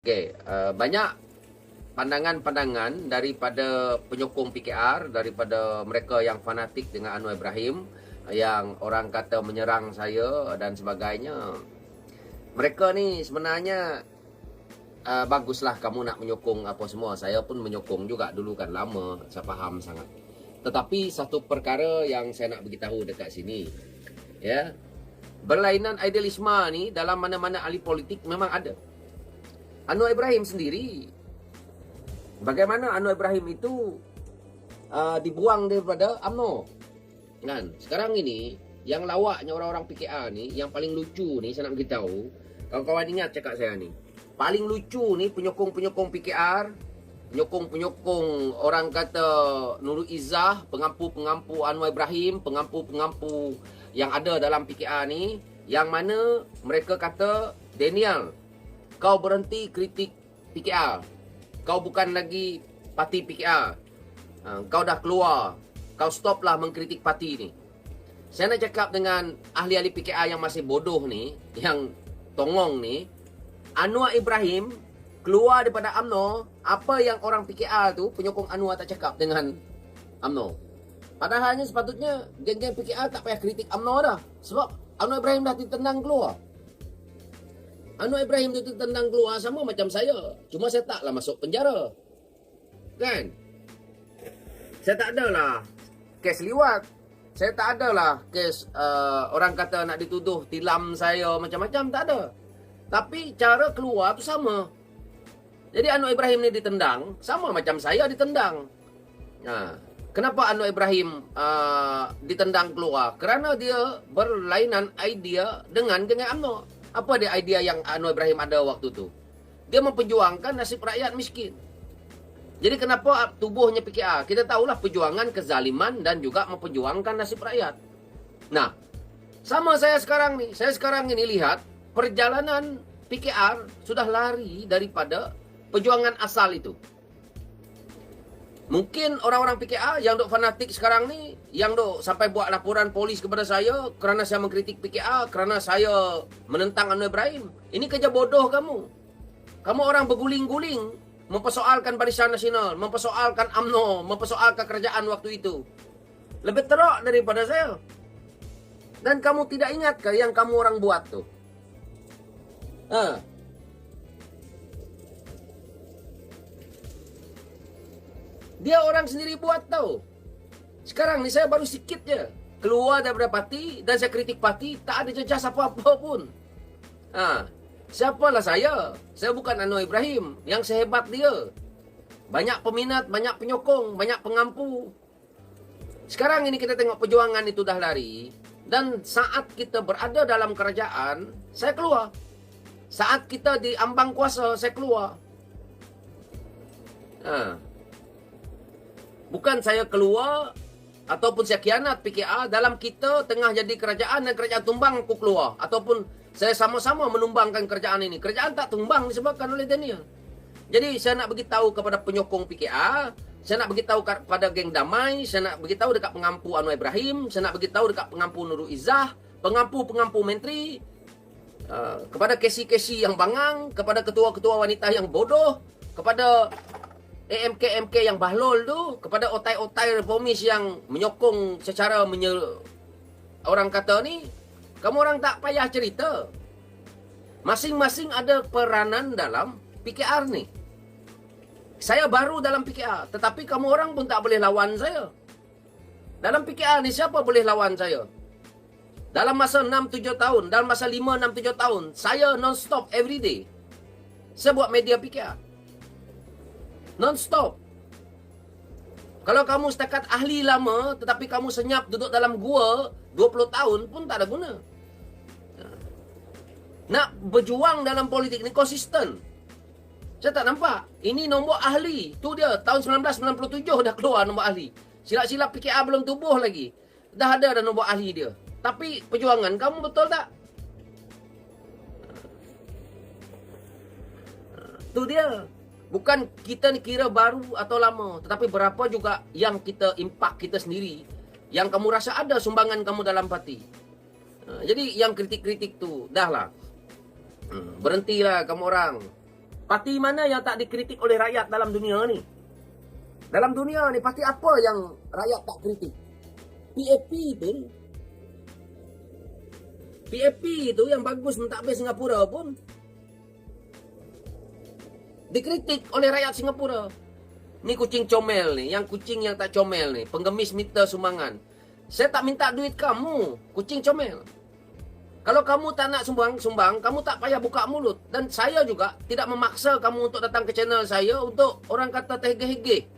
Banyak pandangan-pandangan daripada penyokong PKR, daripada mereka yang fanatik dengan Anwar Ibrahim, yang orang kata menyerang saya dan sebagainya. Mereka ni sebenarnya baguslah kamu nak menyokong apa semua. Saya pun menyokong juga dulu kan, lama saya faham sangat. Tetapi satu perkara yang saya nak beritahu dekat sini, ya, berlainan idealisme ni dalam mana-mana ahli politik memang ada. Anwar Ibrahim sendiri, bagaimana Anwar Ibrahim itu dibuang daripada UMNO kan? Sekarang ini yang lawaknya orang-orang PKR ni, yang paling lucu ni saya nak beritahu, kawan-kawan ingat cakap saya ni, paling lucu ni penyokong-penyokong PKR, penyokong-penyokong orang kata Nurul Izzah, pengampu-pengampu Anwar Ibrahim, pengampu-pengampu yang ada dalam PKR ni, yang mana mereka kata, Daniel, kau berhenti kritik PKR. Kau bukan lagi parti PKR. Kau dah keluar. Kau stoplah mengkritik parti ni. Saya nak cakap dengan ahli-ahli PKR yang masih bodoh ni, yang tongong ni, Anwar Ibrahim keluar daripada UMNO, apa yang orang PKR tu, penyokong Anwar tak cakap dengan UMNO. Padahalnya sepatutnya geng-geng PKR tak payah kritik UMNO dah. Sebab Anwar Ibrahim dah ditendang keluar. Anwar Ibrahim itu tendang keluar sama macam saya. Cuma saya taklah masuk penjara. Kan? Saya tak adalah kes liwat. Saya tak adalah kes orang kata nak dituduh tilam saya macam-macam. Tak ada. Tapi cara keluar tu sama. Jadi Anwar Ibrahim ni ditendang sama macam saya ditendang. Kenapa Anwar Ibrahim ditendang keluar? Kerana dia berlainan idea dengan UMNO. Apa dia idea yang Anwar Ibrahim ada waktu tu? Dia memperjuangkan nasib rakyat miskin. Jadi kenapa tubuhnya PKR? Kita tahulah perjuangan kezaliman dan juga memperjuangkan nasib rakyat. Nah, sama saya sekarang ni. Saya sekarang ini lihat perjalanan PKR sudah lari daripada perjuangan asal itu. Mungkin orang-orang PKR yang dok fanatik sekarang ni, yang dok sampai buat laporan polis kepada saya kerana saya mengkritik PKR, kerana saya menentang Anwar Ibrahim. Ini kerja bodoh kamu. Kamu orang berguling-guling, mempersoalkan Barisan Nasional, mempersoalkan UMNO, mempersoalkan kerajaan waktu itu. Lebih teruk daripada saya. Dan kamu tidak ingat ke yang kamu orang buat tu? Dia orang sendiri buat tau. Sekarang ni saya baru sikit je keluar daripada parti dan saya kritik parti, tak ada jejas apa-apa pun. Siapalah saya? Saya bukan Anwar Ibrahim. Yang sehebat dia. Banyak peminat, banyak penyokong, banyak pengampu. Sekarang ini kita tengok perjuangan itu dah lari. Dan saat kita berada dalam kerajaan, saya keluar. Saat kita di ambang kuasa, saya keluar. Bukan saya keluar ataupun saya khianat PKR, dalam kita tengah jadi kerajaan dan kerajaan tumbang aku keluar. Ataupun saya sama-sama menumbangkan kerajaan ini. Kerajaan tak tumbang disebabkan oleh Daniel. Jadi saya nak beritahu kepada penyokong PKR, saya nak beritahu kepada geng damai, saya nak beritahu dekat pengampu Anwar Ibrahim, saya nak beritahu dekat pengampu Nurul Izzah, pengampu-pengampu menteri, kepada kesi-kesi yang bangang, kepada ketua-ketua wanita yang bodoh, kepada AMK-MK yang bahlol tu, kepada otai-otai reformis yang menyokong secara orang kata ni, kamu orang tak payah cerita. Masing-masing ada peranan dalam PKR ni. Saya baru dalam PKR, tetapi kamu orang pun tak boleh lawan saya. Dalam PKR ni siapa boleh lawan saya? Dalam masa 6-7 tahun, dalam masa 5-6-7 tahun, saya non-stop everyday. Saya buat media PKR. Non-stop. Kalau kamu setakat ahli lama, tetapi kamu senyap duduk dalam gua 20 tahun pun tak ada guna. Nak berjuang dalam politik ni konsisten. Saya tak nampak. Ini nombor ahli. Tu dia, tahun 1997 dah keluar nombor ahli. Silap-silap PKR belum tubuh lagi. Dah ada nombor ahli dia. Tapi perjuangan kamu betul tak? Tu dia. Bukan kita ni kira baru atau lama, tetapi berapa juga yang kita impak kita sendiri, yang kamu rasa ada sumbangan kamu dalam parti. Jadi yang kritik-kritik tu, dah lah. Berhentilah kamu orang. Parti mana yang tak dikritik oleh rakyat dalam dunia ni? Dalam dunia ni parti apa yang rakyat tak kritik? PAP pun. PAP itu yang bagus mentadbir Singapura pun dikritik oleh rakyat Singapura. Ni kucing comel ni, yang kucing yang tak comel ni, penggemis minta sumbangan. Saya tak minta duit kamu, kucing comel. Kalau kamu tak nak sumbang, kamu tak payah buka mulut. Dan saya juga tidak memaksa kamu untuk datang ke channel saya untuk orang kata terhege-hege.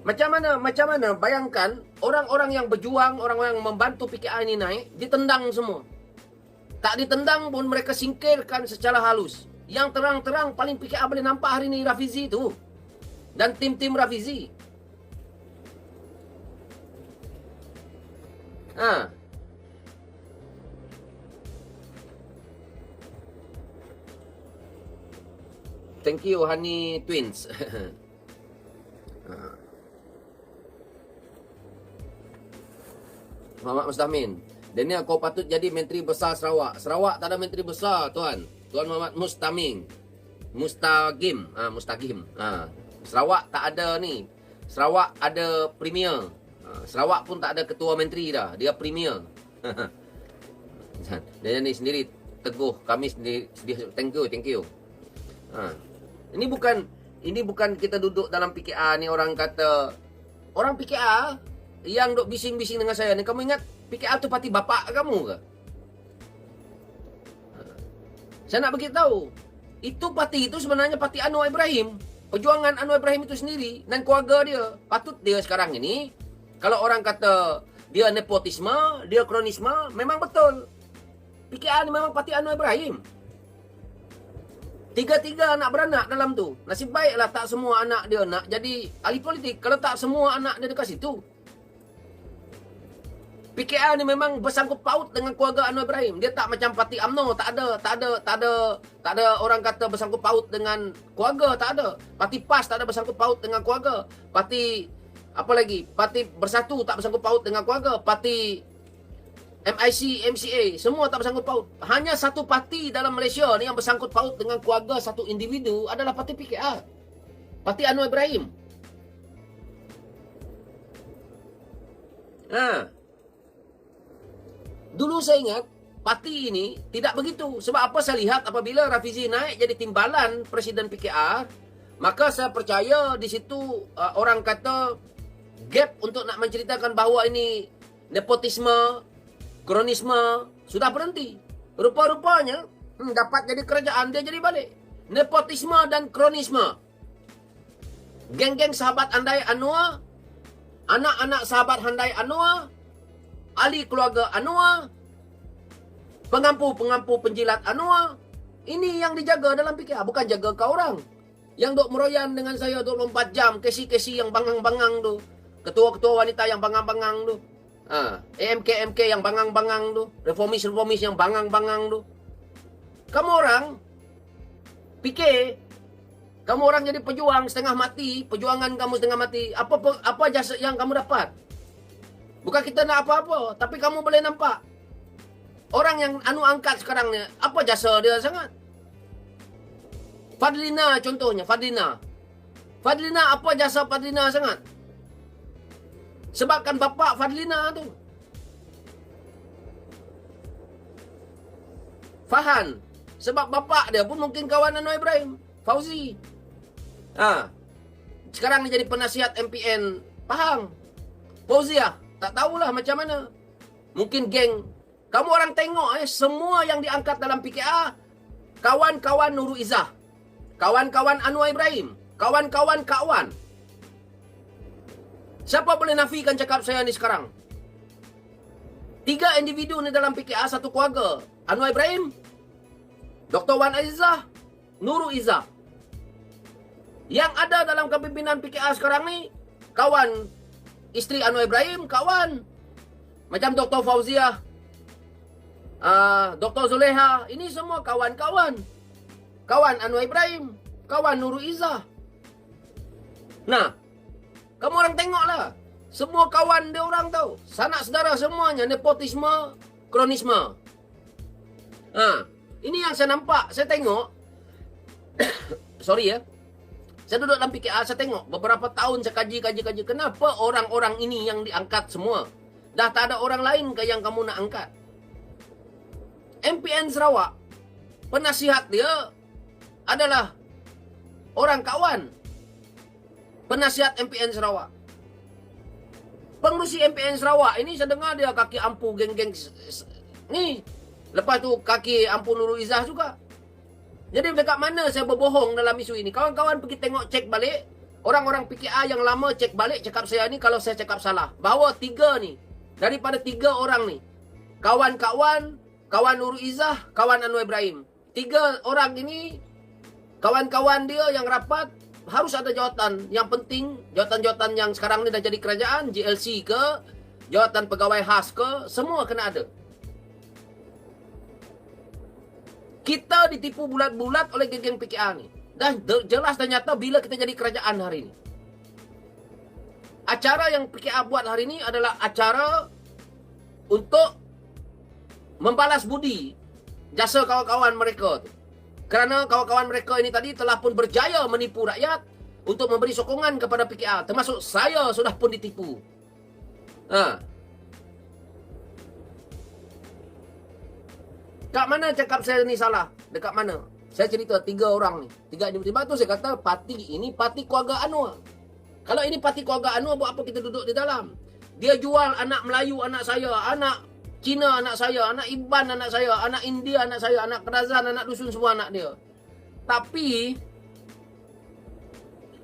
Macam mana bayangkan orang-orang yang berjuang, orang-orang yang membantu PKR ini naik, ditendang semua. Tak ditendang pun mereka singkirkan secara halus. Yang terang-terang paling PKR boleh nampak hari ini Rafizi tu. Dan tim-tim Rafizi. Thank you Honey Twins. Muhammad Mustamin. Daniel, kau patut jadi Menteri Besar Sarawak. Sarawak tak ada Menteri Besar, Tuan. Tuan Muhammad Mustagim. Sarawak tak ada ni. Sarawak ada Premier. Sarawak pun tak ada ketua menteri dah. Dia Premier. Dan ni sendiri teguh. Kami sendiri. Thank you. Ini bukan kita duduk dalam PKR ni orang kata. Orang PKR yang duk bising-bising dengan saya ni, kamu ingat PKR tu parti bapak kamu ke? Saya nak beritahu, itu parti itu sebenarnya parti Anwar Ibrahim. Perjuangan Anwar Ibrahim itu sendiri dan keluarga dia. Patut dia sekarang ini, kalau orang kata dia nepotisme, dia kronisme, memang betul. PKR ni memang parti Anwar Ibrahim. Tiga-tiga anak beranak dalam tu. Nasib baiklah tak semua anak dia nak jadi ahli politik. Kalau tak semua anak dia dekat situ. PKR ni memang bersangkut paut dengan keluarga Anwar Ibrahim. Dia tak macam parti UMNO, tak ada orang kata bersangkut paut dengan keluarga, tak ada. Parti PAS tak ada bersangkut paut dengan keluarga. Parti apa lagi? Parti Bersatu tak bersangkut paut dengan keluarga. Parti MIC, MCA semua tak bersangkut paut. Hanya satu parti dalam Malaysia ni yang bersangkut paut dengan keluarga satu individu adalah parti PKR. Parti Anwar Ibrahim. Dulu saya ingat parti ini tidak begitu. Sebab apa saya lihat apabila Rafizi naik jadi timbalan Presiden PKR, maka saya percaya di situ orang kata gap untuk nak menceritakan bahawa ini nepotisme, kronisme sudah berhenti. Rupa-rupanya dapat jadi kerajaan dia jadi balik. Nepotisme dan kronisme. Geng-geng sahabat Handai Anwar, anak-anak sahabat Handai Anwar, ahli keluarga Anwar, pengampu-pengampu penjilat Anwar. Ini yang dijaga dalam PKR. Bukan jaga kau orang. Yang duk meroyan dengan saya 24 jam. Kesi-kesi yang bangang-bangang tu. Ketua-ketua wanita yang bangang-bangang tu. AMK-MK yang bangang-bangang tu. Reformis-reformis yang bangang-bangang tu. Kamu orang fikir kamu orang jadi pejuang setengah mati. Perjuangan kamu setengah mati. Apa jasa yang kamu dapat? Bukan kita nak apa-apa, tapi kamu boleh nampak. Orang yang anu angkat sekarang ni, apa jasa dia sangat? Fadlina contohnya, Fadlina. Fadlina, apa jasa Fadlina sangat? Sebabkan bapa Fadlina tu. Fahan. Sebab bapa dia pun mungkin kawan Anwar Ibrahim. Fauzi. Sekarang dia jadi penasihat MPN Pahang. Fauziah. Tak tahulah macam mana. Mungkin geng. Kamu orang tengok semua yang diangkat dalam PKR. Kawan-kawan Nurul Izzah. Kawan-kawan Anwar Ibrahim. Kawan-kawan Kak Wan. Siapa boleh nafikan cakap saya ni sekarang? 3 individu ni dalam PKR satu keluarga. Anwar Ibrahim, Dr. Wan Azizah, Nurul Izzah. Yang ada dalam kepimpinan PKR sekarang ni, kawan isteri Anwar Ibrahim, kawan. Macam Dr. Fauziah, Dr. Zuleha, ini semua kawan-kawan. Kawan Anwar Ibrahim, kawan Nurul Izzah. Nah, kamu orang tengoklah. Semua kawan dia orang tahu. Sanak saudara semuanya nepotisme, kronisme. Ini yang saya nampak, saya tengok. Sorry ya. Saya duduk dalam PKR, saya tengok beberapa tahun saya kaji. Kenapa orang-orang ini yang diangkat semua? Dah tak ada orang lain ke yang kamu nak angkat? MPN Sarawak, penasihat dia adalah orang kawan penasihat MPN Sarawak. Pengurusi MPN Sarawak ini saya dengar dia kaki ampu geng-geng ni. Lepas tu kaki ampu Nurul Izzah juga. Jadi dekat mana saya berbohong dalam isu ini? Kawan-kawan pergi tengok, cek balik. Orang-orang PKR yang lama cek balik cakap saya ni kalau saya cakap salah. Bahawa 3 ni, daripada 3 orang ni, kawan-kawan, kawan Nurul Izzah, kawan Anwar Ibrahim. 3 orang ini, kawan-kawan dia yang rapat, harus ada jawatan yang penting. Jawatan-jawatan yang sekarang ni dah jadi kerajaan, GLC ke, jawatan pegawai khas ke, semua kena ada. Kita ditipu bulat-bulat oleh geng-geng PKR ni. Dan jelas dan nyata bila kita jadi kerajaan hari ini. Acara yang PKR buat hari ini adalah acara untuk membalas budi jasa kawan-kawan mereka tu. Kerana kawan-kawan mereka ini tadi telah pun berjaya menipu rakyat untuk memberi sokongan kepada PKR. Termasuk saya sudah pun ditipu. Kat mana cakap saya ni salah? Dekat mana? Saya cerita 3 orang ni. 3 tiba-tiba tu saya kata parti ini parti keluarga Anwar. Kalau ini parti keluarga Anwar, buat apa kita duduk di dalam? Dia jual anak Melayu anak saya, anak Cina anak saya, anak Iban anak saya, anak India anak saya, anak Kedazan, anak dusun semua anak dia. Tapi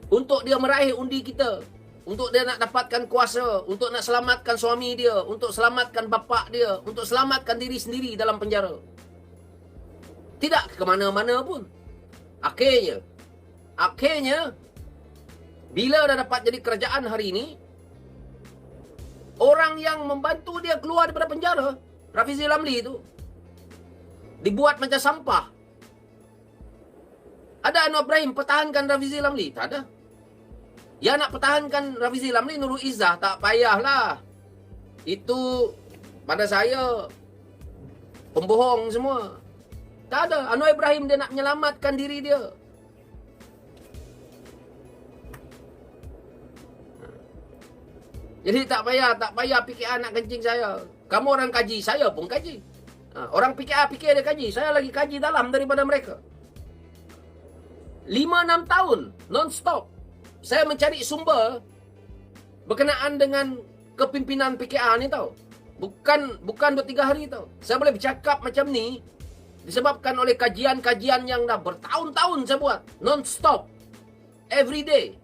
untuk dia meraih undi kita, untuk dia nak dapatkan kuasa, untuk nak selamatkan suami dia, untuk selamatkan bapa dia, untuk selamatkan diri sendiri dalam penjara. Tidak ke mana-mana pun. Akhirnya, bila dah dapat jadi kerajaan hari ini, orang yang membantu dia keluar daripada penjara, Rafizi Lamli itu, dibuat macam sampah. Ada Anwar Ibrahim pertahankan Rafizi Lamli? Tak ada. Yang nak pertahankan Rafizi Lamli, Nurul Izzah, tak payahlah. Itu pada saya pembohong semua. Tak ada. Anwar Ibrahim dia nak menyelamatkan diri dia. Jadi tak payah PKR nak kencing saya. Kamu orang kaji, saya pun kaji. Orang PKR fikir dia kaji, saya lagi kaji dalam daripada mereka. 5-6 tahun non-stop saya mencari sumber berkenaan dengan kepimpinan PKR ni tau. Bukan 2-3 hari tau. Saya boleh bercakap macam ni disebabkan oleh kajian-kajian yang dah bertahun-tahun saya buat. Non-stop. Every day.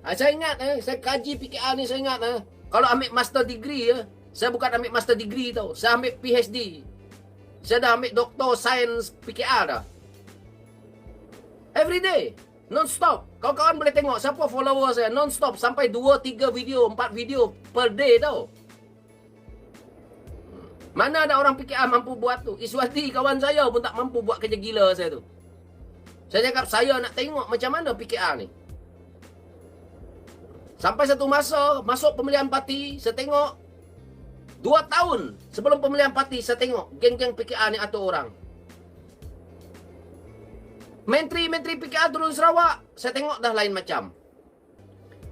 Saya ingat, saya kaji PKR ni, saya ingat, kalau ambil master degree, saya bukan ambil master degree tau. Saya ambil PhD. Saya dah ambil Dr. Science PKR dah. Every day. Non-stop. Kawan-kawan boleh tengok siapa follower saya. Non-stop. Sampai 2-3 video, 4 video per day tau. Mana ada orang PKR mampu buat tu? Iswati kawan saya pun tak mampu buat kerja gila saya tu. Saya cakap saya nak tengok macam mana PKR ni. Sampai satu masa masuk pemilihan parti, saya tengok 2 tahun sebelum pemilihan parti saya tengok geng-geng PKR ni atur orang. Menteri-menteri PKR turun Sarawak, saya tengok dah lain macam.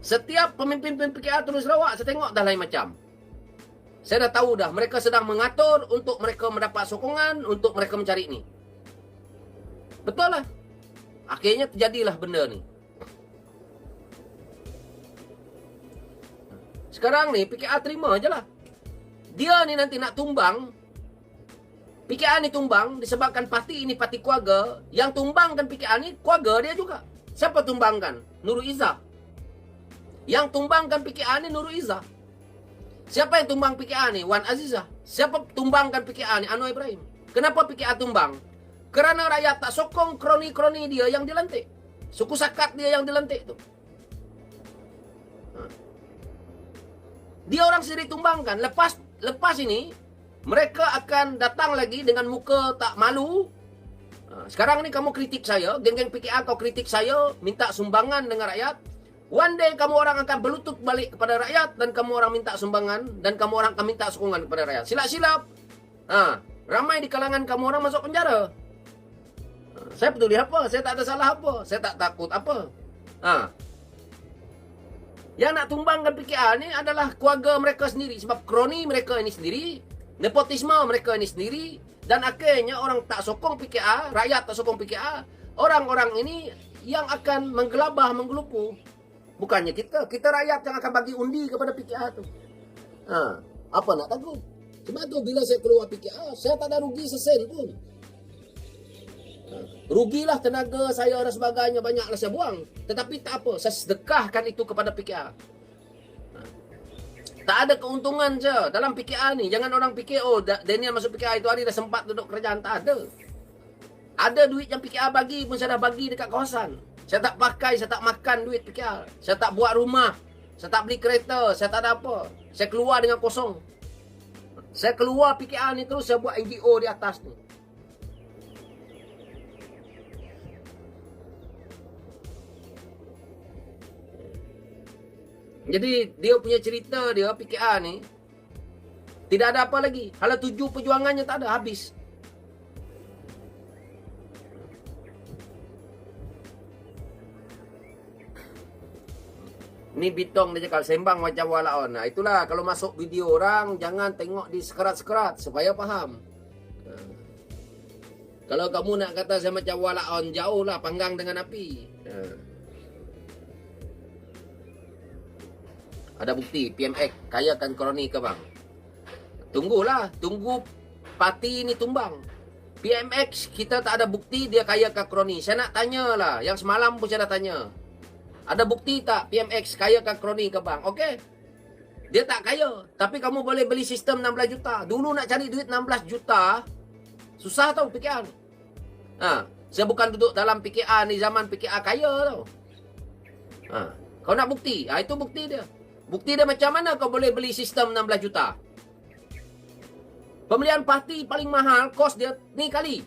Setiap pemimpin PKR turun Sarawak, saya tengok dah lain macam. Saya dah tahu dah, mereka sedang mengatur untuk mereka mendapat sokongan, untuk mereka mencari ni. Betul lah. Akhirnya terjadilah benda ni. Sekarang ni, PKR terima je lah. Dia ni nanti nak tumbang. PKR ni tumbang disebabkan parti ini parti keluarga. Yang tumbangkan PKR ni, keluarga dia juga. Siapa tumbangkan? Nurul Izzah. Yang tumbangkan PKR ni Nurul Izzah. Siapa yang tumbang PKR ni? Wan Azizah. Siapa tumbangkan PKR ni? Anwar Ibrahim. Kenapa PKR tumbang? Kerana rakyat tak sokong kroni-kroni dia yang dilantik. Suku sakat dia yang dilantik tu. Dia orang sendiri tumbangkan. Lepas ini, mereka akan datang lagi dengan muka tak malu. Sekarang ni kamu kritik saya, geng-geng PKR kau kritik saya, minta sumbangan dengan rakyat. One day kamu orang akan berlutut balik kepada rakyat dan kamu orang minta sumbangan dan kamu orang akan minta sokongan kepada rakyat. Silap-silap Ramai di kalangan kamu orang masuk penjara. Saya peduli apa? Saya tak ada salah apa. Saya tak takut apa. Yang nak tumbangkan PKR ni adalah keluarga mereka sendiri. Sebab kroni mereka ini sendiri, nepotisme mereka ini sendiri, dan akhirnya orang tak sokong PKR, rakyat tak sokong PKR. Orang-orang ini yang akan menggelabah, menggelupu. Bukannya kita rakyat yang akan bagi undi kepada PKR tu. Apa nak takut? Sebab tu bila saya keluar PKR, saya tak ada rugi sesen pun. Rugilah tenaga saya dan sebagainya, banyaklah saya buang. Tetapi tak apa, saya sedekahkan itu kepada PKR. Tak ada keuntungan je dalam PKR ni. Jangan orang fikir, oh Daniel masuk PKR itu hari dah sempat duduk kerajaan. Tak ada. Ada duit yang PKR bagi pun saya dah bagi dekat kawasan. Saya tak pakai, saya tak makan duit PKR. Saya tak buat rumah. Saya tak beli kereta. Saya tak ada apa. Saya keluar dengan kosong. Saya keluar PKR ni terus saya buat NGO di atas ni. Jadi dia punya cerita dia PKR ni tidak ada apa lagi. Hala tuju perjuangannya tak ada, habis. Ni Bitong dia cakap sembang macam walaon. Itulah kalau masuk video orang jangan tengok di sekerat-sekerat supaya faham. Kalau kamu nak kata saya macam walaon, jauhlah panggang dengan api. Ada bukti PMX kayakan kroni ke bang? Tunggulah, tunggu parti ni tumbang. PMX kita tak ada bukti dia kayakan kroni. Saya nak tanyalah, yang semalam pun saya dah tanya. Ada bukti tak PMX kayakan kroni ke bang? Okey. Dia tak kaya, tapi kamu boleh beli sistem 16 juta. Dulu nak cari duit 16 juta susah tau PKR. Saya bukan duduk dalam PKR ni zaman PKR kaya tau. Kau nak bukti? Itu bukti dia. Bukti dia macam mana kau boleh beli sistem 16 juta? Pemilihan parti paling mahal, kos dia ni kali.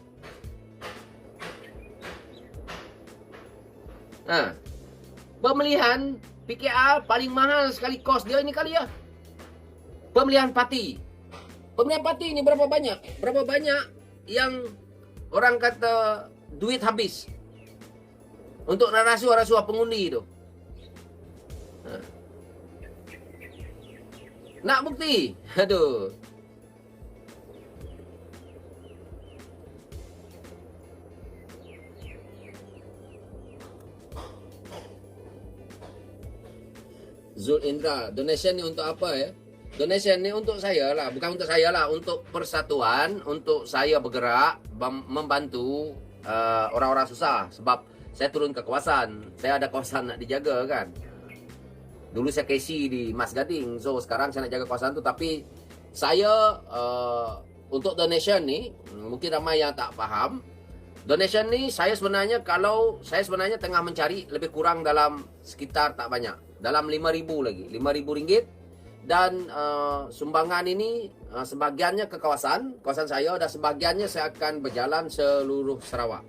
Pemilihan PKR paling mahal sekali kos dia ini kali ya. Pemilihan parti. Pemilihan parti ni berapa banyak? Berapa banyak yang orang kata duit habis untuk rasuah-rasuah pengundi tu? Nak bukti? Aduh. Zul Indra, donation ni untuk apa ya? Donation ni untuk saya lah, bukan untuk saya lah, untuk persatuan, untuk saya bergerak membantu orang-orang susah. Sebab saya turun ke kawasan, saya ada kawasan nak dijaga kan. Dulu saya KC di Mas Gading, so sekarang saya nak jaga kawasan tu. Tapi saya untuk donation ni, mungkin ramai yang tak faham. Donation ni saya sebenarnya tengah mencari lebih kurang dalam sekitar tak banyak, dalam 5,000 lagi, 5,000 ringgit. Dan sumbangan ini sebagiannya ke kawasan saya, dan sebagiannya saya akan berjalan seluruh Sarawak.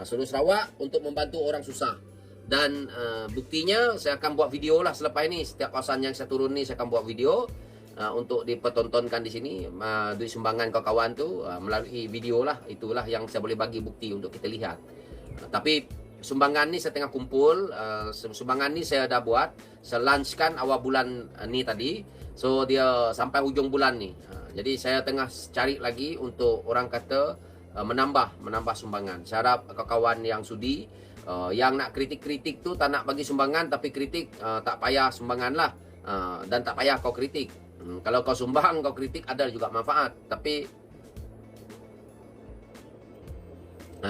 Seluruh Sarawak untuk membantu orang susah. Dan buktinya saya akan buat video lah selepas ini. Setiap kawasan yang saya turun ni saya akan buat video untuk dipertontonkan di sini. Duit sumbangan kawan-kawan tu melalui video lah. Itulah yang saya boleh bagi bukti untuk kita lihat. Tapi sumbangan ni saya tengah kumpul. Sumbangan ni saya dah buat. Saya launchkan awal bulan ni tadi. So dia sampai hujung bulan ni. Jadi saya tengah cari lagi untuk orang kata menambah sumbangan. Saya harap kawan-kawan yang sudi, yang nak kritik-kritik tu tak nak bagi sumbangan, tapi kritik tak payah sumbangan lah. Dan tak payah kau kritik. Kalau kau sumbang, kau kritik, ada juga manfaat. Tapi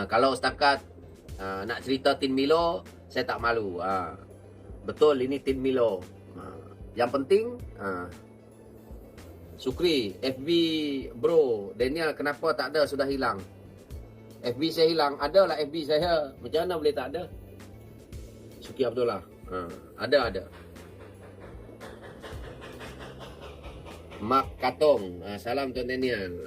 kalau setakat nak cerita Tin Milo, saya tak malu. Betul, ini Tin Milo. Yang penting Sukri, FB bro Daniel kenapa tak ada, sudah hilang. FB saya hilang. Ada lah FB saya. Macam mana boleh tak ada? Suki Abdullah. Ada. Mak Katong. Salam Tuan Daniel.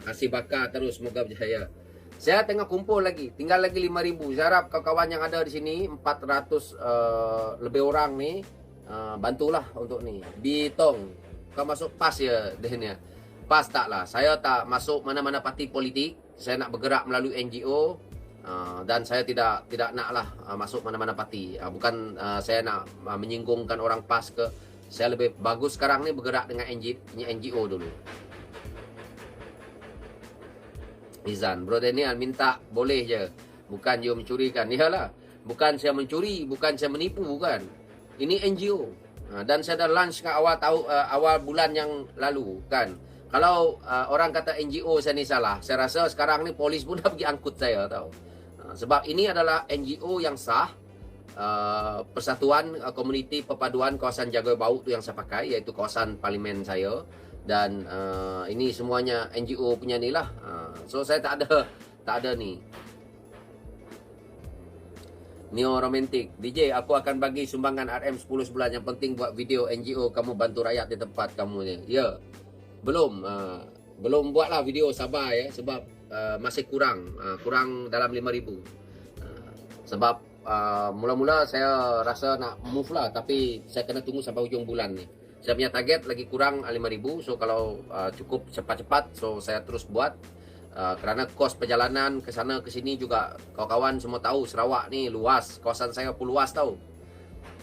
Kasih bakar terus, semoga berjaya. Saya tengah kumpul lagi. Tinggal lagi 5,000. Saya harap kawan-kawan yang ada di sini 400 lebih orang ni, bantulah untuk ni. Bitong. Kau masuk PAS ya Daniel. Lepas tak lah, saya tak masuk mana-mana parti politik. Saya nak bergerak melalui NGO. Dan saya tidak naklah masuk mana-mana parti. Bukan saya nak menyinggungkan orang PAS ke. Saya lebih bagus sekarang ni bergerak dengan NGO dulu. Izan, Bro Daniel minta boleh je. Bukan you mencurikan. Iyalah. Bukan saya mencuri, bukan saya menipu, bukan. Ini NGO. Dan saya dah launch kat awal bulan yang lalu, kan. Kalau orang kata NGO saya ni salah, saya rasa sekarang ni polis pun dah pergi angkut saya, tahu. Sebab ini adalah NGO yang sah. Persatuan Komuniti Perpaduan Kawasan Jaga Bau tu yang saya pakai, iaitu kawasan parlimen saya. Dan ini semuanya NGO punya ni lah. So saya tak ada ni. Neo Romantic, DJ aku akan bagi sumbangan RM 10 sebulan. Yang penting buat video NGO, kamu bantu rakyat di tempat kamu ni. Ya. Belum buatlah video, sabar ya. Sebab masih kurang dalam 5,000. Sebab mula-mula saya rasa nak move lah, tapi saya kena tunggu sampai hujung bulan ni. Saya punya target lagi kurang 5,000. So kalau cukup cepat-cepat, so saya terus buat. Kerana kos perjalanan ke sana ke sini juga, kawan-kawan semua tahu Sarawak ni luas. Kawasan saya pun luas tahu.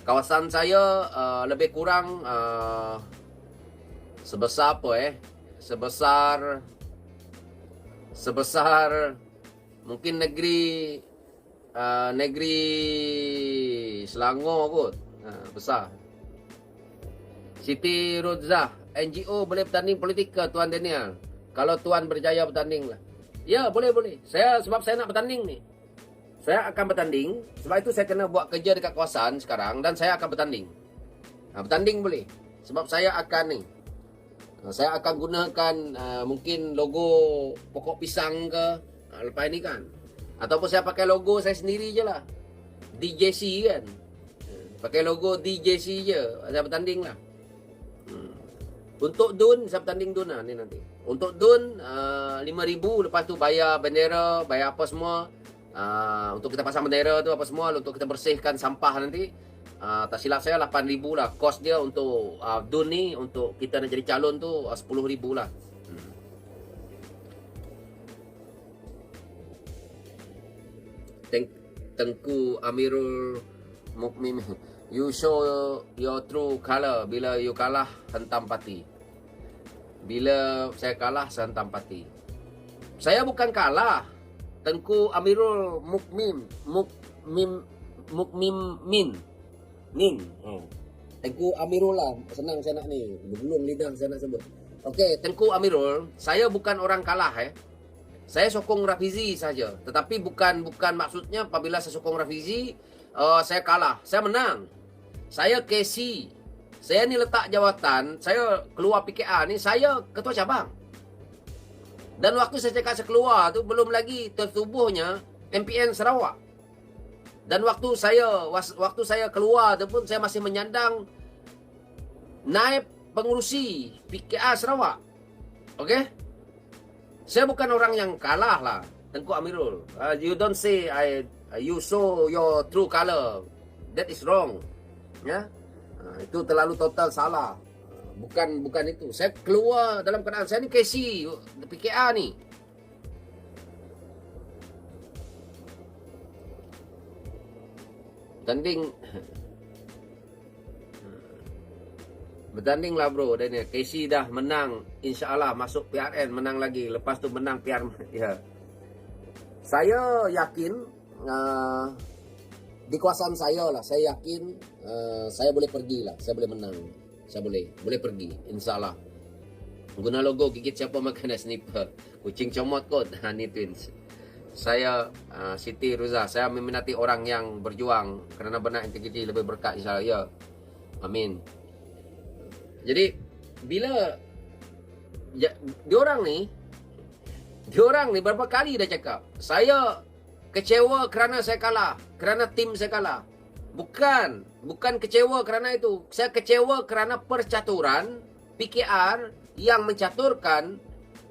Kawasan saya lebih kurang sebesar apa sebesar mungkin negeri Selangor kot. Besar. Siti Rozah, NGO boleh bertanding politik ke Tuan Daniel? Kalau Tuan berjaya bertanding lah. Ya, boleh. Sebab saya nak bertanding ni. Saya akan bertanding. Sebab itu saya kena buat kerja dekat kawasan sekarang. Dan saya akan bertanding. Bertanding boleh. Sebab saya akan ni. Saya akan gunakan mungkin logo pokok pisang ke. Lepas ni kan. Ataupun saya pakai logo saya sendiri je lah. DJC kan. Pakai logo DJC je. Saya bertanding lah. Untuk DUN, saya bertanding DUN lah ni nanti. Untuk DUN, 5,000. Lepas tu bayar bendera, bayar apa semua. Untuk kita pasang bendera tu apa semua. Untuk kita bersihkan sampah nanti. Tak silap saya 8,000 lah. Kos dia untuk DUN ni, untuk kita nak jadi calon tu 10,000 lah. Tengku Amirul Mukmin, you show your true color. Bila you kalah, hentam parti. Bila saya kalah, saya hentam parti. Saya bukan kalah. Tengku Amirul Mukmin. Tengku Amirul lah. Senang saya nak ni. Bergulung lidah saya nak sebut. Okey, Tengku Amirul. Saya bukan orang kalah Saya sokong Rafizi saja. Tetapi bukan maksudnya apabila saya sokong Rafizi, saya kalah. Saya menang. Saya KC. Saya ni letak jawatan. Saya keluar PKR ni, saya ketua cabang. Dan waktu saya cakap saya keluar tu, belum lagi tertubuhnya MPN Sarawak. Dan waktu saya keluar tu pun, saya masih menyandang naib pengurusi PKR Sarawak. Okey? Saya bukan orang yang kalah lah, Tengku Amirul. You don't say you show your true color. That is wrong. Ya, itu terlalu total salah. Bukan itu. Saya keluar dalam keadaan saya ni KC PKR ni. Bertanding lah bro. Dan KC dah menang, insya-Allah masuk PRN, menang lagi. Lepas tu menang PR. Ya. Saya yakin di kawasan saya lah, saya yakin saya boleh pergi lah, saya boleh menang. Saya boleh pergi, insya-Allah. Guna logo gigit siapa makan sniper. Kucing comot kot. Ni twins. Saya Siti Ruza, saya meminati orang yang berjuang kerana benar, integriti, lebih berkat insya-Allah. Ya. Amin. Jadi bila diorang ni berapa kali dah cakap, saya kecewa kerana saya kalah, kerana tim saya kalah. Bukan kecewa kerana itu. Saya kecewa kerana percaturan PKR yang mencaturkan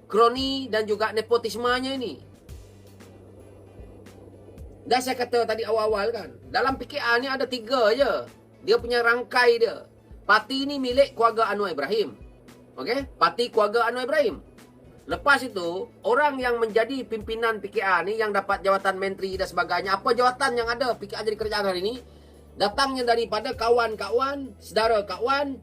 kroni dan juga nepotismenya ini. Dan saya kata tadi awal-awal kan, dalam PKR ni ada 3 je. Dia punya rangkai dia. Parti ni milik keluarga Anwar Ibrahim. Okey? Parti keluarga Anwar Ibrahim. Lepas itu, orang yang menjadi pimpinan PKR ni, yang dapat jawatan menteri dan sebagainya, apa jawatan yang ada PKR jadi kerajaan hari ini, datangnya daripada kawan-kawan, saudara kawan,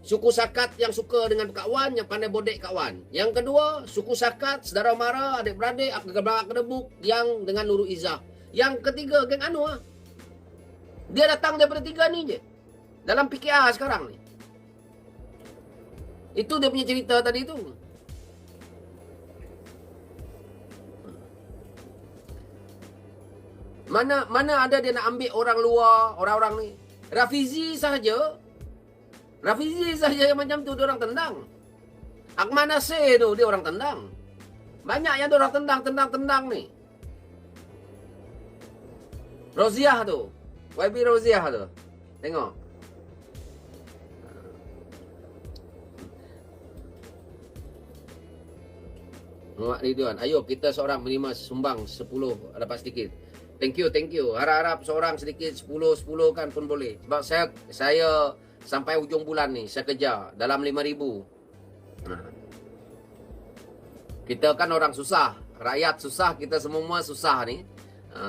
suku sakat yang suka dengan kawan, yang pandai bodek kawan. Yang kedua, suku sakat, saudara mara, adik-beradik, akademik yang dengan Nurul Izzah. Yang ketiga, geng Anwar. Dia datang daripada tiga ni je. Dalam PKR sekarang ni. Itu dia punya cerita tadi tu. Mana ada dia nak ambil orang luar, orang-orang ni. Rafizi sahaja yang macam tu dia orang tendang. Akmal Nasir tu dia orang tendang. Banyak yang dia orang tendang ni. Roziah tu. YB Roziah tu. Tengok. Muhammad Ridwan, ayo kita seorang menerima sumbang 10 dapat sedikit. Thank you. Harap-harap seorang sedikit 10 kan pun boleh. Sebab saya sampai hujung bulan ni saya kejar dalam 5,000. Kita kan orang susah, rakyat susah, kita semua susah ni.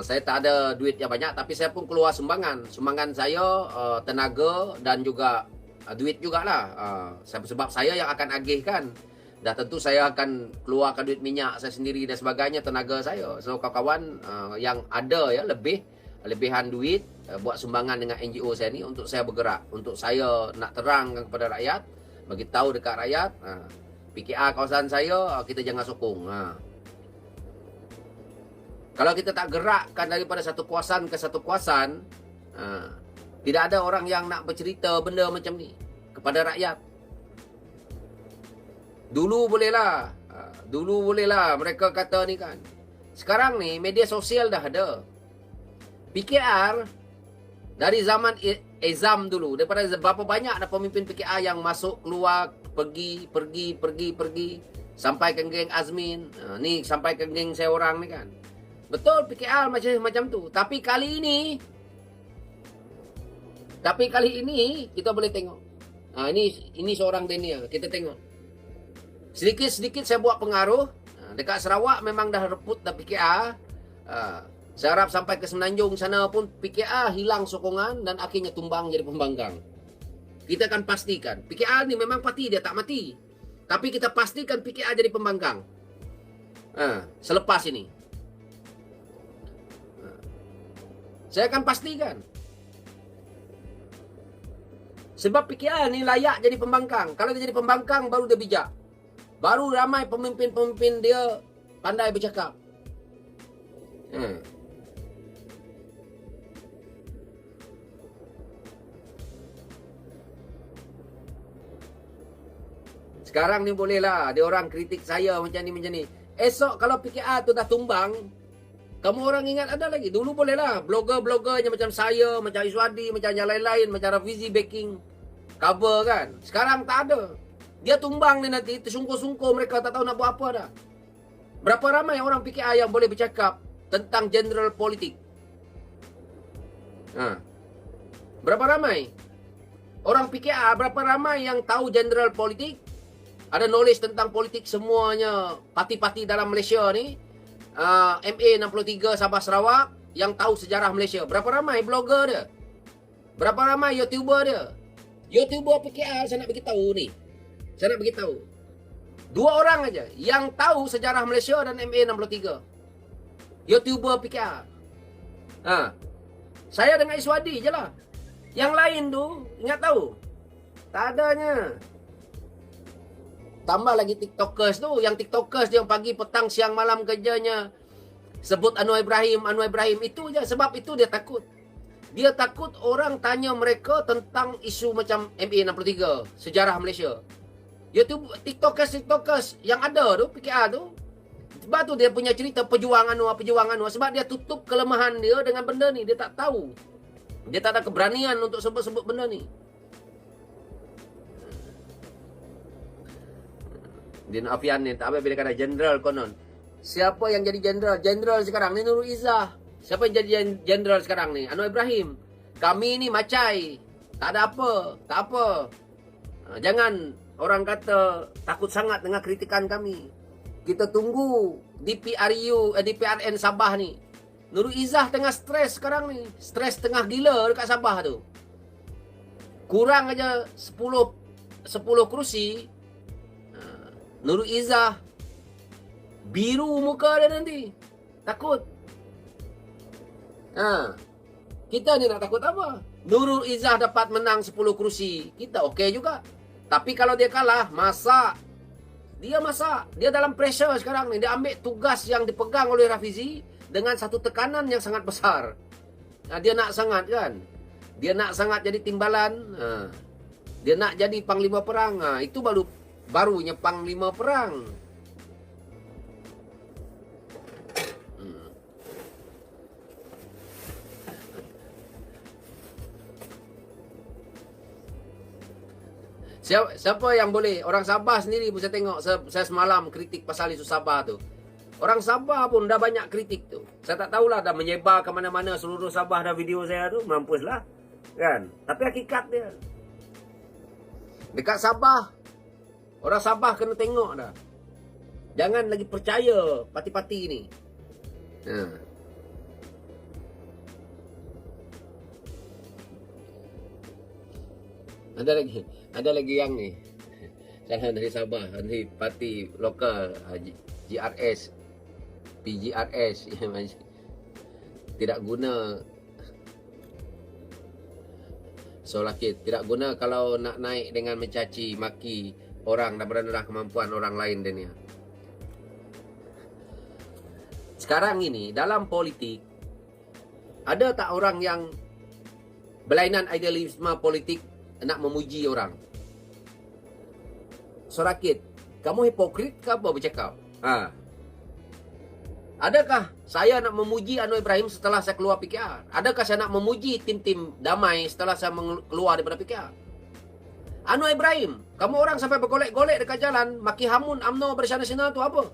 Saya tak ada duit yang banyak, tapi saya pun keluar sumbangan. Sumbangan saya tenaga dan juga duit jugalah. Sebab saya yang akan agihkan. Dah tentu saya akan keluarkan duit minyak saya sendiri dan sebagainya, tenaga saya. So kawan-kawan yang ada ya lebihan duit buat sumbangan dengan NGO saya ni untuk saya bergerak, untuk saya nak terangkan kepada rakyat, bagi tahu dekat rakyat, PKR kawasan saya kita jangan sokong. Kalau kita tak gerakkan daripada satu kawasan ke satu kawasan, tidak ada orang yang nak bercerita benda macam ni kepada rakyat. Dulu bolehlah mereka kata ni kan. Sekarang ni media sosial dah ada. PKR dari zaman Ezam dulu, daripada berapa banyak dah pemimpin PKR yang masuk keluar, pergi sampai ke geng Azmin, ni sampai ke geng saya orang ni kan. Betul PKR macam tu. Tapi kali ini kita boleh tengok. Ini seorang Daniel, kita tengok. Sedikit-sedikit saya buat pengaruh. Dekat Sarawak memang dah reput dah PKR. Saya harap sampai ke Semenanjung sana pun PKR hilang sokongan dan akhirnya tumbang jadi pembangkang. Kita akan pastikan. PKR ni memang parti dia tak mati. Tapi kita pastikan PKR jadi pembangkang. Selepas ini. Saya akan pastikan. Sebab PKR ni layak jadi pembangkang. Kalau dia jadi pembangkang baru dia bijak. Baru ramai pemimpin-pemimpin dia pandai bercakap. Sekarang ni bolehlah dia orang kritik saya macam ni. Esok kalau PKR tu dah tumbang, kamu orang ingat ada lagi. Dulu bolehlah blogger-bloggernya macam saya, macam Iswadi, macam yang lain-lain, macam Rafizi backing cover kan. Sekarang tak ada. Dia tumbang ni nanti, tersungkur-sungkur mereka tak tahu nak buat apa dah. Berapa ramai orang PKR yang boleh bercakap tentang general politik? Berapa ramai? Orang PKR, berapa ramai yang tahu general politik? Ada knowledge tentang politik semuanya, parti-parti dalam Malaysia ni. MA63 Sabah Sarawak yang tahu sejarah Malaysia. Berapa ramai blogger dia? Berapa ramai YouTuber dia? YouTuber PKR saya nak beritahu ni. Saya nak beritahu. 2 orang aja yang tahu sejarah Malaysia dan MA63. YouTuber PKR. Saya dengan Iswadi je lah. Yang lain tu, ingat tahu? Tak adanya. Tambah lagi TikTokers tu. Yang TikTokers yang pagi, petang, siang, malam kerjanya sebut Anwar Ibrahim. Itu je. Sebab itu dia takut. Dia takut orang tanya mereka tentang isu macam MA63, sejarah Malaysia. YouTube, TikTokers yang ada tu, PKR tu. Sebab tu dia punya cerita perjuangan Anwar. Sebab dia tutup kelemahan dia dengan benda ni. Dia tak tahu. Dia tak ada keberanian untuk sebut-sebut benda ni. Din Afian ni, tak apa bila kata general konon. Siapa yang jadi general? General sekarang ni Nurul Izzah. Siapa yang jadi general sekarang ni? Anwar Ibrahim. Kami ni macai. Tak ada apa. Tak apa. Jangan orang kata takut sangat dengan kritikan kami. Kita tunggu DPRN Sabah ni. Nurul Izzah tengah stres sekarang ni. Stres tengah gila dekat Sabah tu. Kurang aja 10 kerusi. Nurul Izzah biru muka dia nanti. Takut. Kita ni nak takut apa? Nurul Izzah dapat menang 10 kerusi. Kita okey juga. Tapi kalau dia kalah, masak. Dia dalam pressure sekarang ni. Dia ambil tugas yang dipegang oleh Rafizi dengan satu tekanan yang sangat besar. Dia nak sangat kan? Dia nak sangat jadi timbalan. Dia nak jadi panglima perang. Itu barunya panglima perang. Siapa yang boleh? Orang Sabah sendiri pun saya tengok. Saya semalam kritik pasal isu Sabah tu. Orang Sabah pun dah banyak kritik tu. Saya tak tahulah dah menyebar ke mana-mana seluruh Sabah dah video saya tu. Mampuslah. Kan? Tapi hakikat dia. Dekat Sabah. Orang Sabah kena tengok dah. Jangan lagi percaya parti-parti ni. Ada lagi yang ni. Salah dari Sabah, dari parti lokal GRS, PGRS tidak guna solakit, tidak guna kalau nak naik dengan mencaci maki orang dan merendah kemampuan orang lain dunia. Sekarang ini dalam politik ada tak orang yang berlainan idealisme politik nak memuji orang? Sorakit, kamu hipokrit ke apa bercakap? Adakah saya nak memuji Anwar Ibrahim setelah saya keluar PKR? Adakah saya nak memuji tim-tim damai setelah saya keluar daripada PKR? Anwar Ibrahim, kamu orang sampai bergolek-golek dekat jalan, maki hamun UMNO Barisan Nasional tu apa?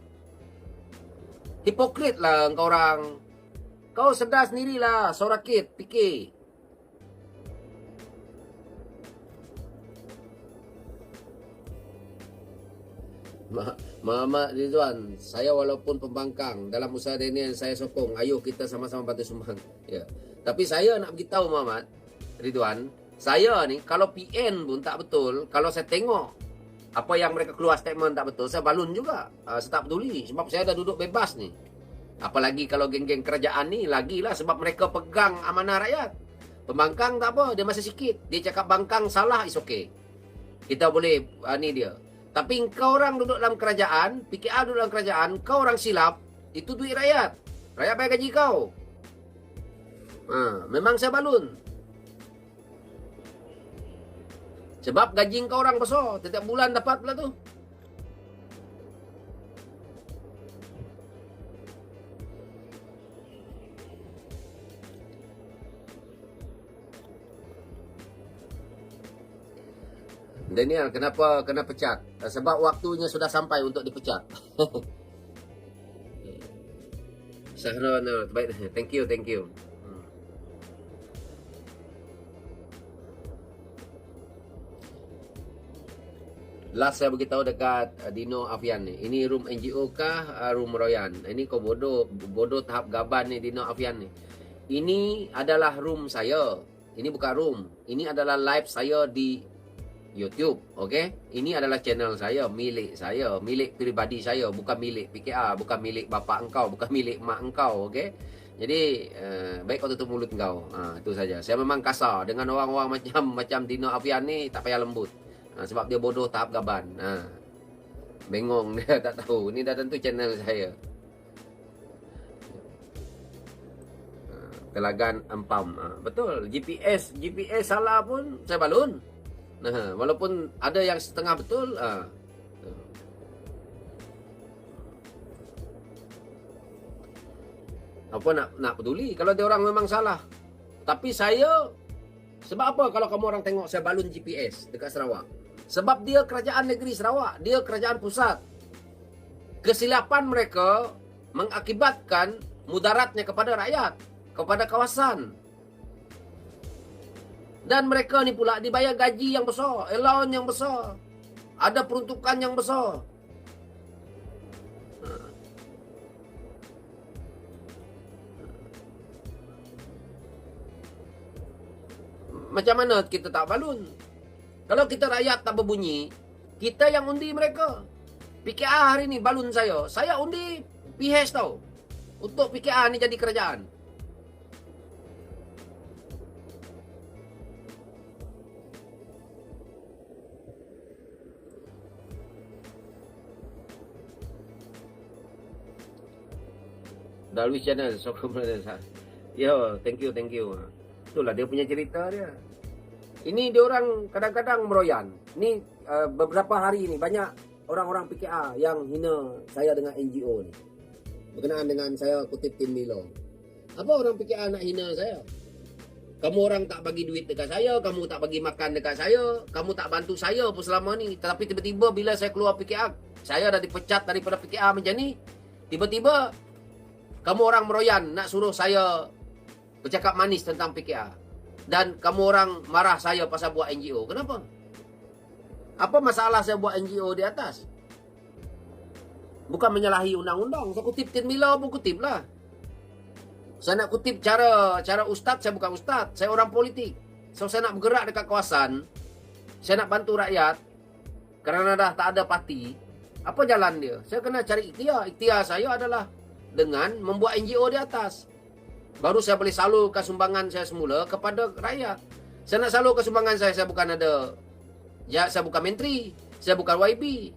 Hipokrit lah engkau orang. Kau sedar sendirilah, Sorakit, fikir. Muhammad Ridwan, saya walaupun pembangkang dalam usaha Daniel saya sokong, ayo kita sama-sama bantu sumbang. Ya. Tapi saya nak beritahu Muhammad Ridwan, saya ni kalau PN pun tak betul, kalau saya tengok apa yang mereka keluar statement tak betul, saya balun juga. Saya tak peduli sebab saya dah duduk bebas ni. Apalagi kalau geng-geng kerajaan ni, lagilah sebab mereka pegang amanah rakyat. Pembangkang tak apa, dia masih sikit. Dia cakap bangkang salah, is okay. Kita boleh ni dia. Tapi kau orang duduk dalam kerajaan, PKR duduk dalam kerajaan, kau orang silap, itu duit rakyat. Rakyat bayar gaji kau. Memang saya balun. Sebab gaji kau orang besar, setiap bulan dapat pula tu. Daniel, kenapa kena pecat? Sebab waktunya sudah sampai untuk dipecat. Sahron, baik. Thank you. Last saya beritahu dekat Dino Afian ni. Ini room NGO kah? Room Royan. Ini kau bodoh tahap gaban ni Dino Afian ni. Ini adalah room saya. Ini bukan room. Ini adalah live saya di YouTube, okey? Ini adalah channel saya, milik pribadi saya, bukan milik PKR, bukan milik bapa engkau, bukan milik mak engkau, okey? Jadi, baik kau tutup mulut engkau. Itu saja. Saya memang kasar dengan orang-orang macam Dino Afian ni, tak payah lembut. Sebab dia bodoh tahap gaban. Bengong dia tak tahu. Ini dah tentu channel saya. Telagan Empam. Betul, GPS salah pun saya balun. Walaupun ada yang setengah betul, apa nak peduli kalau dia orang memang salah. Tapi saya, sebab apa kalau kamu orang tengok saya balun GPS dekat Sarawak? Sebab dia kerajaan negeri Sarawak, dia kerajaan pusat. Kesilapan mereka mengakibatkan mudaratnya kepada rakyat, kepada kawasan. Dan mereka ni pula dibayar gaji yang besar, allowance yang besar, ada peruntukan yang besar. Macam mana kita tak balun? Kalau kita rakyat tak berbunyi, kita yang undi mereka. PKR hari ni balun saya undi PH tau. Untuk PKR ni jadi kerajaan. Dalwi channel, sokong brother. Yo, thank you. Itulah dia punya cerita dia. Ini dia orang kadang-kadang meroyan. Ni beberapa hari ni banyak orang-orang PKR yang hina saya dengan NGO ni. Berkenaan dengan saya kutip Tin Milo. Apa orang PKR nak hina saya? Kamu orang tak bagi duit dekat saya, kamu tak bagi makan dekat saya, kamu tak bantu saya pun selama ni. Tetapi tiba-tiba bila saya keluar PKR, saya dah dipecat daripada PKR macam ni. Tiba-tiba kamu orang meroyan nak suruh saya bercakap manis tentang PKR. Dan kamu orang marah saya pasal buat NGO. Kenapa? Apa masalah saya buat NGO di atas? Bukan menyalahi undang-undang. Saya kutip Tin Milo pun kutip lah. Saya nak kutip cara ustaz, saya bukan ustaz. Saya orang politik. So saya nak bergerak dekat kawasan. Saya nak bantu rakyat. Kerana dah tak ada parti. Apa jalan dia? Saya kena cari ikhtiar. Ikhtiar saya adalah dengan membuat NGO di atas. Baru saya boleh salurkan sumbangan saya semula kepada rakyat. Saya nak salurkan sumbangan saya bukan ada. Ya, saya bukan menteri. Saya bukan YB.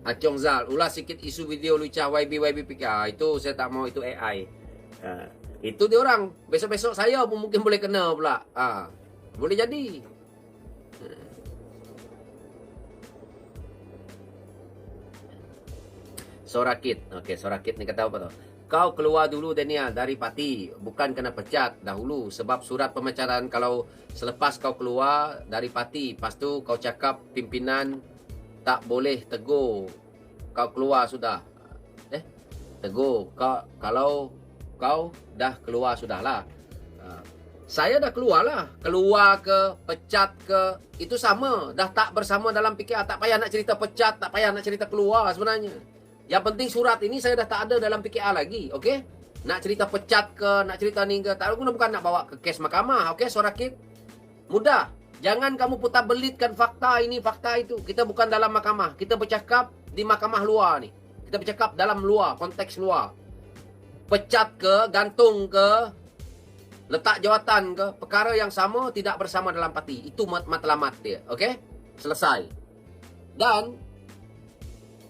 Acong Zal, ulas sikit isu video lucah YB PKR. Itu saya tak mau, itu AI. Itu dia orang. Besok-besok saya pun mungkin boleh kena pula. Boleh jadi. Sorakit. Okey, Sorakit ni kata apa tu? Kau keluar dulu Daniel dari parti, bukan kena pecat dahulu sebab surat pemecahan kalau selepas kau keluar dari parti, lepas tu kau cakap pimpinan tak boleh tegur. Kau keluar sudah. Tegur kalau kau dah keluar sudahlah. Saya dah keluar lah. Keluar ke, pecat ke, itu sama. Dah tak bersama dalam PKR. Tak payah nak cerita pecat, tak payah nak cerita keluar sebenarnya. Yang penting surat ini saya dah tak ada dalam PKR lagi. Okey? Nak cerita pecat ke, nak cerita ni ke, tak ada, bukan nak bawa ke kes mahkamah. Okey, Sorakit? Mudah. Jangan kamu putar belitkan fakta ini, fakta itu. Kita bukan dalam mahkamah. Kita bercakap di mahkamah luar ni. Kita bercakap dalam luar, konteks luar. Pecat ke, gantung ke, letak jawatan ke, perkara yang sama tidak bersama dalam parti. Itu matlamat dia. Okey? Selesai. Dan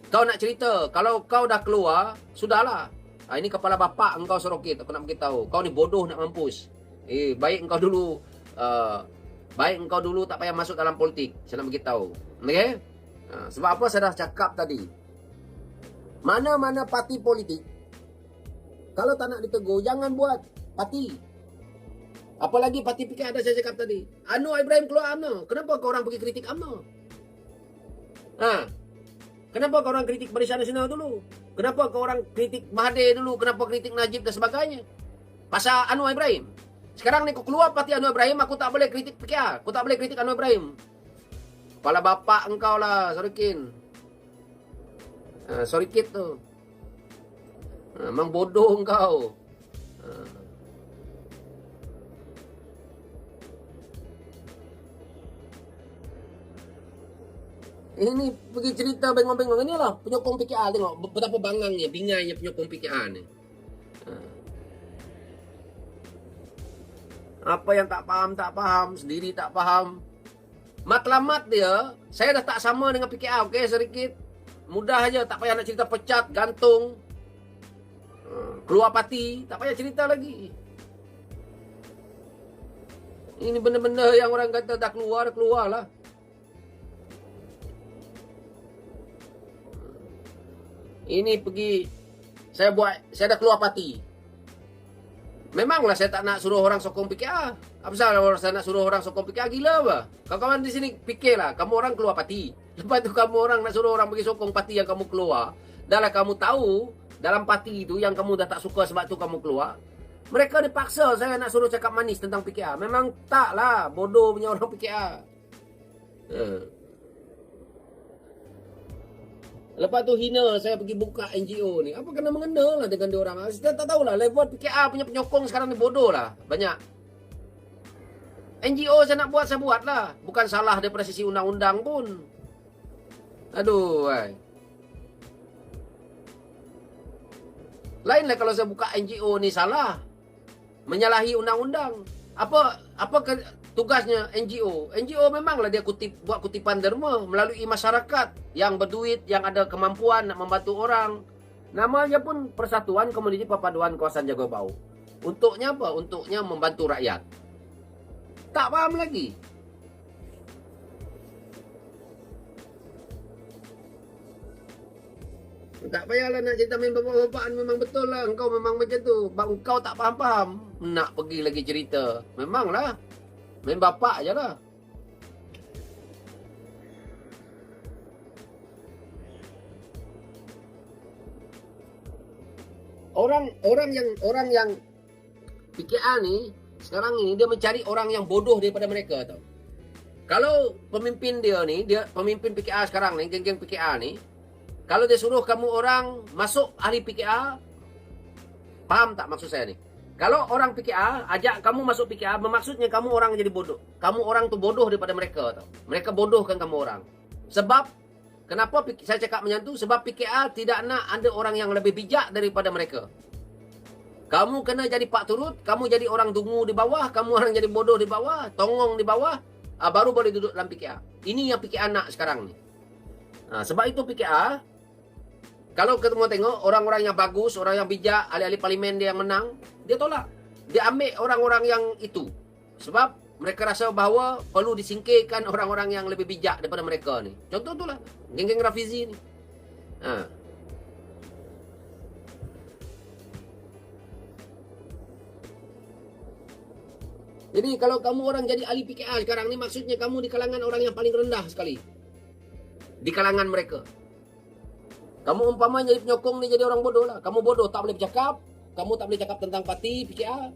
kau nak cerita, kalau kau dah keluar, sudahlah. Ini kepala bapak engkau Sorakit, aku nak beritahu. Kau ni bodoh nak mampus. Baik engkau dulu tak payah masuk dalam politik. Saya nak beritahu. Okey? Sebab apa saya dah cakap tadi. Mana-mana parti politik, kalau tak nak ditegur, jangan buat parti. Apalagi parti PKR ada saya cakap tadi. Anwar Ibrahim keluar UMNO. Kenapa kau orang pergi kritik UMNO? Kenapa kau orang kritik Barisan Nasional dulu? Kenapa kau orang kritik Mahathir dulu? Kenapa kritik Najib dan sebagainya? Pasal Anwar Ibrahim. Sekarang ni kau keluar parti Anwar Ibrahim, aku tak boleh kritik PKR. Aku tak boleh kritik Anwar Ibrahim. Kepala bapak engkau lah, Sorikin. Sorikit tu. Memang bodoh engkau. Ini pergi cerita bengong-bengong. Ini lah penyokong PKR. Tengok betapa bangangnya, bingainya penyokong PKR ni. Apa yang tak faham, sendiri tak faham. Matlamat dia, saya dah tak sama dengan PKR. Okey, sedikit. Mudah aja, tak payah nak cerita pecat, gantung. Keluar parti, tak payah cerita lagi. Ini benda-benda yang orang kata dah keluar lah. Ini pergi, saya dah keluar parti. Memanglah saya tak nak suruh orang sokong PKR. Apa salah saya nak suruh orang sokong PKR? Gila apa? Kawan-kawan di sini fikirlah, kamu orang keluar parti. Lepas tu kamu orang nak suruh orang pergi sokong parti yang kamu keluar. Dah lah kamu tahu, dalam parti itu yang kamu dah tak suka sebab tu kamu keluar. Mereka dipaksa saya nak suruh cakap manis tentang PKR. Memang tak lah, bodoh punya orang PKR. Lepas tu hina saya pergi buka NGO ni. Apa kena mengena lah dengan dia orang. Saya tak tahulah level PKR punya penyokong sekarang ni bodoh lah. Banyak. NGO saya nak buat, saya buat lah. Bukan salah daripada sisi undang-undang pun. Aduh, ay. Lainlah kalau saya buka NGO ni salah. Menyalahi undang-undang. Apa tugasnya NGO? NGO memanglah dia buat kutipan derma melalui masyarakat yang berduit, yang ada kemampuan nak membantu orang. Namanya pun Persatuan Komuniti Perpaduan Kawasan Jaga Bau. Untuknya apa? Untuknya membantu rakyat. Tak faham lagi. Tak payahlah nak cerita main bapak-bapak, memang betul lah. Engkau memang macam tu. Engkau tak faham-faham. Nak pergi lagi cerita. Memanglah. Main bapak je lah. Orang yang PKR ni sekarang ini dia mencari orang yang bodoh daripada mereka tau. Kalau pemimpin dia ni, pemimpin PKR sekarang ni, geng-geng PKR ni, kalau dia suruh kamu orang masuk ahli PKR, faham tak maksud saya ni? Kalau orang PKR ajak kamu masuk PKR, bermaksudnya kamu orang jadi bodoh. Kamu orang tu bodoh daripada mereka tau. Mereka bodohkan kamu orang. Sebab kenapa saya cakap macam tu? Sebab PKR tidak nak ada orang yang lebih bijak daripada mereka. Kamu kena jadi pak turut, kamu jadi orang dungu di bawah, kamu orang jadi bodoh di bawah, tongong di bawah, baru boleh duduk dalam PKR. Ini yang PKR nak sekarang ni. Sebab itu PKR, kalau ketemu tengok orang-orang yang bagus, orang yang bijak, ahli-ahli parlimen dia yang menang, dia tolak. Dia ambil orang-orang yang itu. Sebab mereka rasa bahawa perlu disingkirkan orang-orang yang lebih bijak daripada mereka ni. Contoh itulah, geng-geng Rafizi ni. Jadi kalau kamu orang jadi ahli PKR sekarang ni, maksudnya kamu di kalangan orang yang paling rendah sekali. Di kalangan mereka. Kamu umpamanya jadi penyokong ni jadi orang bodoh lah. Kamu bodoh, tak boleh bercakap. Kamu tak boleh cakap tentang parti PKR.